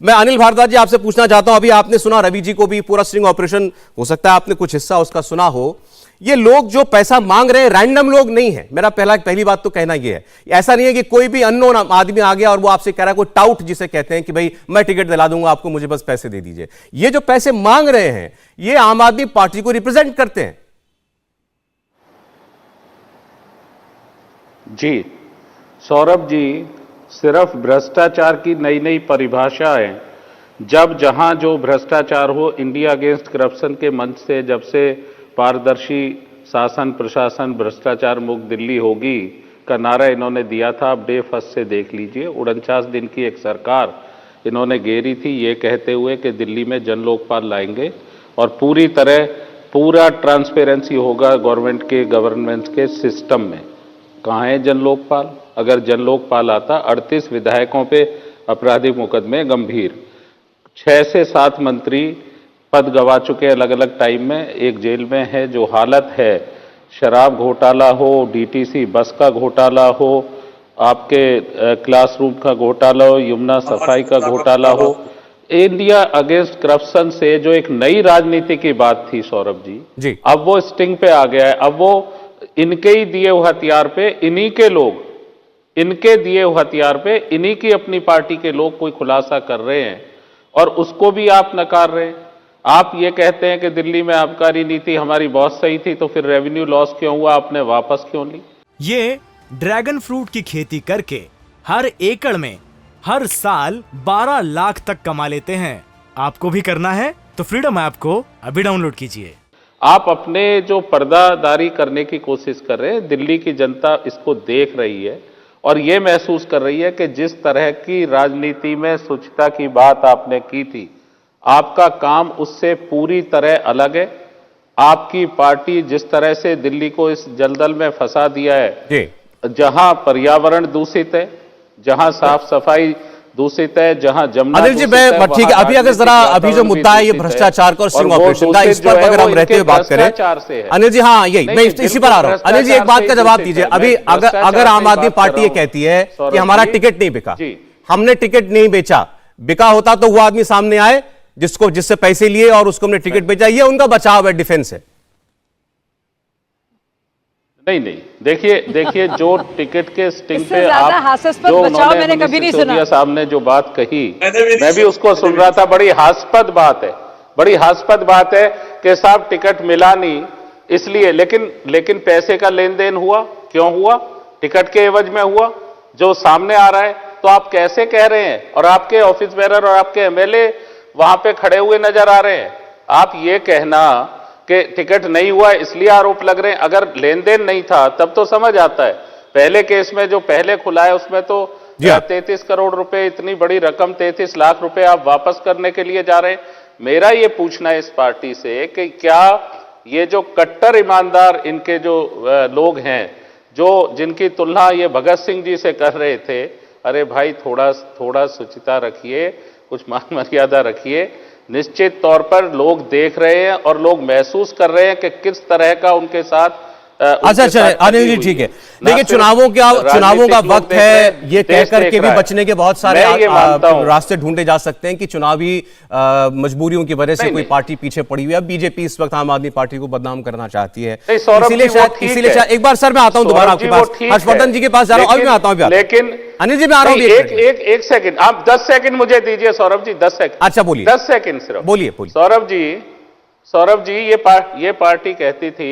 मैं अनिल भारद्वाज जी आपसे पूछना चाहता हूं, अभी आपने सुना रवि जी को भी पूरा स्ट्रिंग ऑपरेशन, हो सकता है आपने कुछ हिस्सा उसका सुना हो। ये लोग जो पैसा मांग रहे हैं रैंडम लोग नहीं है, मेरा पहली बात तो कहना ये है। ऐसा नहीं है कि कोई भी अननोन आदमी आ गया और वो आपसे कह रहा है, कोई टाउट जिसे कहते हैं कि भाई मैं टिकट दिला दूंगा आपको, मुझे बस पैसे दे दीजिए। ये जो पैसे मांग रहे हैं ये आम आदमी पार्टी को रिप्रेजेंट करते हैं। जी सौरभ जी, सिर्फ भ्रष्टाचार की नई नई परिभाषा है। जब जहां जो भ्रष्टाचार हो, इंडिया अगेंस्ट करप्शन के मंच से जब से पारदर्शी शासन प्रशासन भ्रष्टाचार मुक्त दिल्ली होगी का नारा इन्होंने दिया था, आप डे फर्स्ट से देख लीजिए। 49 दिन की एक सरकार इन्होंने घेरी थी ये कहते हुए कि दिल्ली में जन लोकपाल लाएंगे और पूरी तरह पूरा ट्रांसपेरेंसी होगा गवर्नमेंट के सिस्टम में। कहाँ है जन लोकपाल? अगर जन लोकपाल आता, 38 विधायकों पे आपराधिक मुकदमे गंभीर, 6 से 7 मंत्री पद गवा चुके अलग अलग टाइम में, एक जेल में है। जो हालत है, शराब घोटाला हो, डीटीसी बस का घोटाला हो, आपके क्लासरूम का घोटाला हो, यमुना सफाई का घोटाला हो, इंडिया अगेंस्ट करप्शन से जो एक नई राजनीति की बात थी सौरभ जी, अब वो स्टिंग पे आ गया है। अब वो इनके ही दिए हुए हथियार पे इन्हीं के लोग, इनके दिए हुए हथियार पे इन्हीं की अपनी पार्टी के लोग कोई खुलासा कर रहे हैं और उसको भी आप नकार रहे हैं। आप ये कहते हैं कि दिल्ली में आबकारी नीति हमारी बहुत सही थी, तो फिर रेवेन्यू लॉस क्यों हुआ, आपने वापस क्यों ली? ये ड्रैगन फ्रूट की खेती करके हर एकड़ में हर साल 12 लाख तक कमा लेते हैं। आपको भी करना है तो फ्रीडम ऐप को अभी डाउनलोड कीजिए। आप अपने जो पर्दादारी करने की कोशिश कर रहे हैं, दिल्ली की जनता इसको देख रही है और ये महसूस कर रही है कि जिस तरह की राजनीति में स्वच्छता की बात आपने की थी, आपका काम उससे पूरी तरह अलग है। आपकी पार्टी जिस तरह से दिल्ली को इस जलदल में फंसा दिया है, जहां पर्यावरण दूषित है, जहां साफ सफाई दूषित है, जहां जमुना अनिल जी, मैं ठीक है, अभी अगर जरा अभी जो मुद्दा है ये भ्रष्टाचार का और स्टिंग ऑपरेशन का, इस पर अगर हम रहते हुए बात करें अनिल जी, हाँ यही मैं इसी पर आ रहा हूं। अनिल जी, एक बात का जवाब दीजिए। अभी अगर आम आदमी पार्टी ये कहती है कि हमारा टिकट नहीं बिका, हमने टिकट नहीं बेचा, बिका होता तो वो आदमी सामने आए जिससे पैसे लिए और उसको हमने टिकट बेचा, ये उनका बचाव है, डिफेंस है। नहीं, देखिए जो टिकट के स्टिंग पे आप जो मैंने कभी नहीं सुना। साहब ने जो बात कही, मैं भी उसको सुन रहा था। बड़ी हास्यास्पद बात है, बड़ी हास्यास्पद बात है कि साहब टिकट मिला नहीं इसलिए, लेकिन पैसे का लेन देन हुआ। क्यों हुआ? टिकट के एवज में हुआ, जो सामने आ रहा है। तो आप कैसे कह रहे हैं? और आपके ऑफिस बेरर और आपके एमएलए वहां पे खड़े हुए नजर आ रहे हैं। आप ये कहना कि टिकट नहीं हुआ इसलिए आरोप लग रहे हैं, अगर लेन देन नहीं था तब तो समझ आता है। पहले केस में जो पहले खुला है उसमें तो 33 करोड़ रुपए, इतनी बड़ी रकम 33 लाख रुपए आप वापस करने के लिए जा रहे हैं। मेरा ये पूछना है इस पार्टी से कि क्या ये जो कट्टर ईमानदार इनके जो लोग हैं, जो जिनकी तुलना ये भगत सिंह जी से कर रहे थे, अरे भाई थोड़ा शुचिता रखिए, कुछ मान मर्यादा रखिए। निश्चित तौर पर लोग देख रहे हैं और लोग महसूस कर रहे हैं कि किस तरह का उनके साथ अच्छा अनिल जी, ठीक है। देखिए, चुनावों का वक्त है, ये कहकर के भी बचने के बहुत सारे रास्ते ढूंढे जा सकते हैं कि चुनावी मजबूरियों की वजह से कोई पार्टी पीछे पड़ी हुई है। अब बीजेपी इस वक्त आम आदमी पार्टी को बदनाम करना चाहती है, इसीलिए एक बार सर मैं आता हूं दोबारा आपके पास, हर्षवर्धन जी के पास जा रहा हूं, अभी मैं आता हूं। लेकिन अनिल जी, मैं आ रहा हूं, एक सेकंड, आप 10 सेकंड मुझे दीजिए सौरभ जी, 10 सेकंड। अच्छा बोलिए, 10 सेकंड सिर्फ बोलिए। सौरभ जी, ये पार्टी कहती थी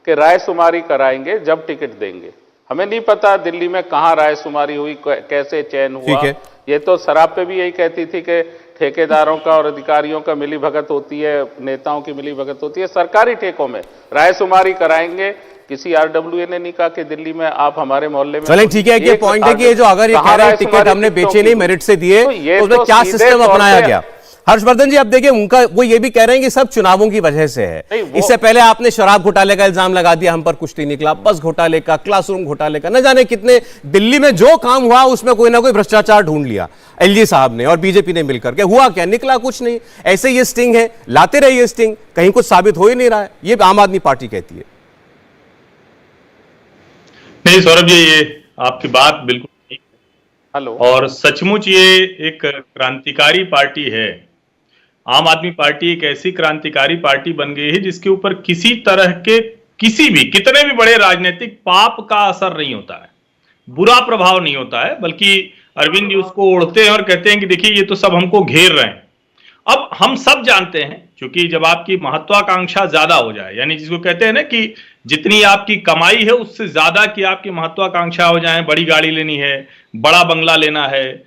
कि रायशुमारी कराएंगे जब टिकट देंगे। हमें नहीं पता दिल्ली में कहां रायशुमारी हुई, कैसे चयन हुआ। ये तो शराब पे भी यही कहती थी कि ठेकेदारों का और अधिकारियों का मिलीभगत होती है, नेताओं की मिलीभगत होती है। सरकारी ठेकों में रायशुमारी कराएंगे। किसी आरडब्ल्यूए ने नहीं कहा कि दिल्ली में आप हमारे मोहल्ले में। चलें, ठीक है, ये पॉइंट है कि ये जो अगर ये कह रहे हैं टिकट हमने बेचे नहीं, मेरिट से दिए, तो उसमें क्या सिस्टम अपनाया गया? हर्षवर्धन जी, अब देखिए, उनका वो ये भी कह रहे हैं कि सब चुनावों की वजह से है। इससे पहले आपने शराब घोटाले का इल्जाम लगा दिया, हम पर कुछ नहीं निकला, बस घोटाले का, क्लासरूम घोटाले का, न जाने कितने दिल्ली में जो काम हुआ उसमें कोई ना कोई भ्रष्टाचार ढूंढ लिया एलजी साहब ने और बीजेपी ने मिलकर के। हुआ क्या? निकला कुछ नहीं। ऐसे ये स्टिंग है, लाते रहिए स्टिंग, कहीं कुछ साबित हो ही नहीं रहा है, ये आम आदमी पार्टी कहती है। नहीं सौरभ जी, ये आपकी बात बिल्कुल ठीक है। हेलो। और सचमुच ये एक क्रांतिकारी पार्टी है। आम आदमी पार्टी एक ऐसी क्रांतिकारी पार्टी बन गई है जिसके ऊपर किसी तरह के किसी भी कितने भी बड़े राजनीतिक पाप का असर नहीं होता है, बुरा प्रभाव नहीं होता है, बल्कि अरविंद जी उसको ओढ़ते हैं और कहते हैं कि देखिए ये तो सब हमको घेर रहे हैं। अब हम सब जानते हैं, क्योंकि जब आपकी महत्वाकांक्षा ज्यादा हो जाए, यानी जिसको कहते हैं ना कि जितनी आपकी कमाई है उससे ज्यादा की आपकी महत्वाकांक्षा हो जाए, बड़ी गाड़ी लेनी है, बड़ा बंगला लेना है,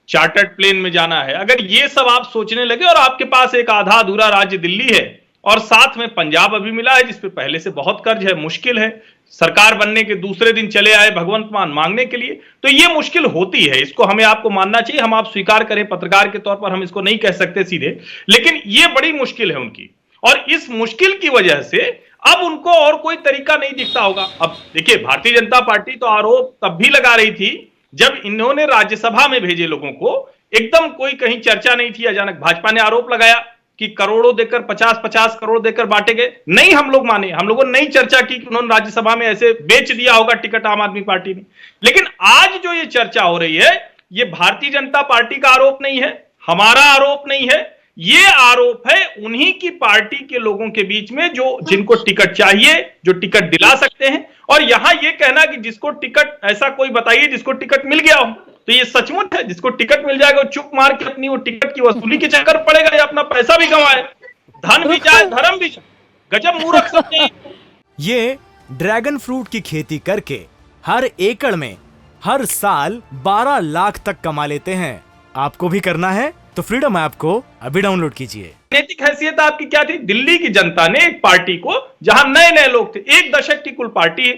चार्टर्ड प्लेन में जाना है, अगर ये सब आप सोचने लगे और आपके पास एक आधा अधूरा राज्य दिल्ली है और साथ में पंजाब अभी मिला है जिसपे पहले से बहुत कर्ज है, मुश्किल है, सरकार बनने के दूसरे दिन चले आए भगवंत मान मांगने के लिए, तो ये मुश्किल होती है, इसको हमें आपको मानना चाहिए। हम आप स्वीकार करें, पत्रकार के तौर पर हम इसको नहीं कह सकते सीधे, लेकिन ये बड़ी मुश्किल है उनकी, और इस मुश्किल की वजह से अब उनको और कोई तरीका नहीं दिखता होगा। अब देखिए, भारतीय जनता पार्टी तो आरोप तब भी लगा रही थी जब इन्होंने राज्यसभा में भेजे लोगों को, एकदम कोई कहीं चर्चा नहीं थी, अचानक भाजपा ने आरोप लगाया कि करोड़ों देकर 50-50 करोड़ देकर बांटे गए। नहीं, हम लोग माने, हम लोगों ने नहीं चर्चा की कि उन्होंने राज्यसभा में ऐसे बेच दिया होगा टिकट आम आदमी पार्टी ने। लेकिन आज जो ये चर्चा हो रही है, ये भारतीय जनता पार्टी का आरोप नहीं है, हमारा आरोप नहीं है, ये आरोप है उन्हीं की पार्टी के लोगों के बीच में जो जिनको टिकट चाहिए, जो टिकट दिला सकते हैं। और यहां ये कहना कि जिसको टिकट, ऐसा कोई बताइए जिसको टिकट मिल गया हो, तो ये सचमुच है जिसको टिकट मिल जाएगा वो चुप मार के अपनी वो टिकट की वसूली के चक्कर पड़ेगा या अपना पैसा भी गंवाए, धन भी जाए, धर्म भी जाए। गजब मूर्ख सब नहीं। ये ड्रैगन फ्रूट की खेती करके हर एकड़ में हर साल 12 लाख तक कमा लेते हैं। आपको भी करना है तो फ्रीडम ऐप को अभी डाउनलोड कीजिए। नैतिक हैसियत आपकी क्या थी? दिल्ली की जनता ने एक पार्टी को, जहां नए नए लोग थे, 1 दशक की कुल पार्टी है,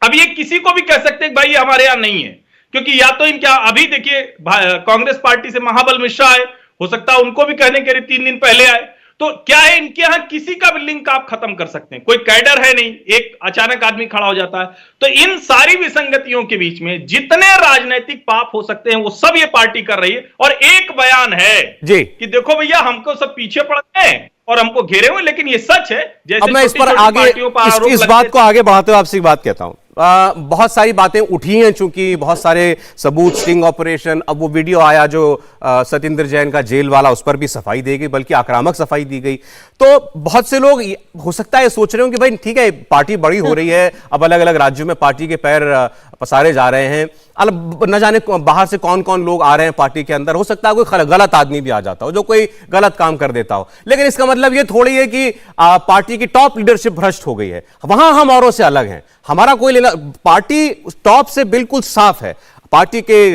अब ये किसी को भी कह सकते हैं भाई हमारे यहां नहीं है, क्योंकि या तो इनके अभी देखिए कांग्रेस पार्टी से महाबल मिश्रा आए, हो सकता है उनको भी कहने के 3 दिन पहले आए, तो क्या है इनके यहां किसी का भी लिंक आप खत्म कर सकते हैं, कोई कैडर है नहीं, एक अचानक आदमी खड़ा हो जाता है। तो इन सारी विसंगतियों के बीच में जितने राजनीतिक पाप हो सकते हैं वो सब ये पार्टी कर रही है, और एक बयान है जी कि देखो भैया हमको सब पीछे पड़ गए हैं और हमको घेरे हुए, लेकिन ये सच है। जैसे अब मैं इस पर आगे इस बात को आगे बढ़ाते हुए आपसे एक बात कहता हूं। बहुत सारी बातें उठी हैं, चूंकि बहुत सारे सबूत, स्टिंग ऑपरेशन, अब वो वीडियो आया जो सत्येंद्र जैन का जेल वाला, उस पर भी सफाई दी गई, बल्कि आक्रामक सफाई दी गई। तो बहुत से लोग हो सकता है सोच रहे हो कि भाई ठीक है पार्टी बड़ी हो रही है, अब अलग अलग राज्यों में पार्टी के पैर पसारे जा रहे हैं, न जाने बाहर से कौन कौन लोग आ रहे हैं पार्टी के अंदर, हो सकता है कोई गलत आदमी भी आ जाता हो जो कोई गलत काम कर देता हो, लेकिन इसका मतलब ये थोड़ी है कि पार्टी की टॉप लीडरशिप भ्रष्ट हो गई है। वहां हम औरों से अलग हैं, हमारा कोई लेना, पार्टी टॉप से बिल्कुल साफ है। पार्टी के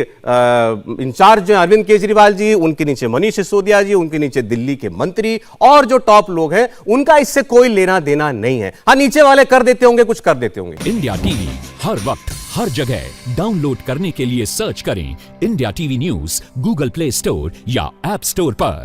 इंचार्ज जो अरविंद केजरीवाल जी, उनके नीचे मनीष सिसोदिया जी, उनके नीचे दिल्ली के मंत्री और जो टॉप लोग हैं, उनका इससे कोई लेना देना नहीं है। हाँ, नीचे वाले कर देते होंगे, कुछ कर देते होंगे। इंडिया टीवी हर वक्त हर जगह डाउनलोड करने के लिए सर्च करें India TV news Google play store या ऐप स्टोर पर।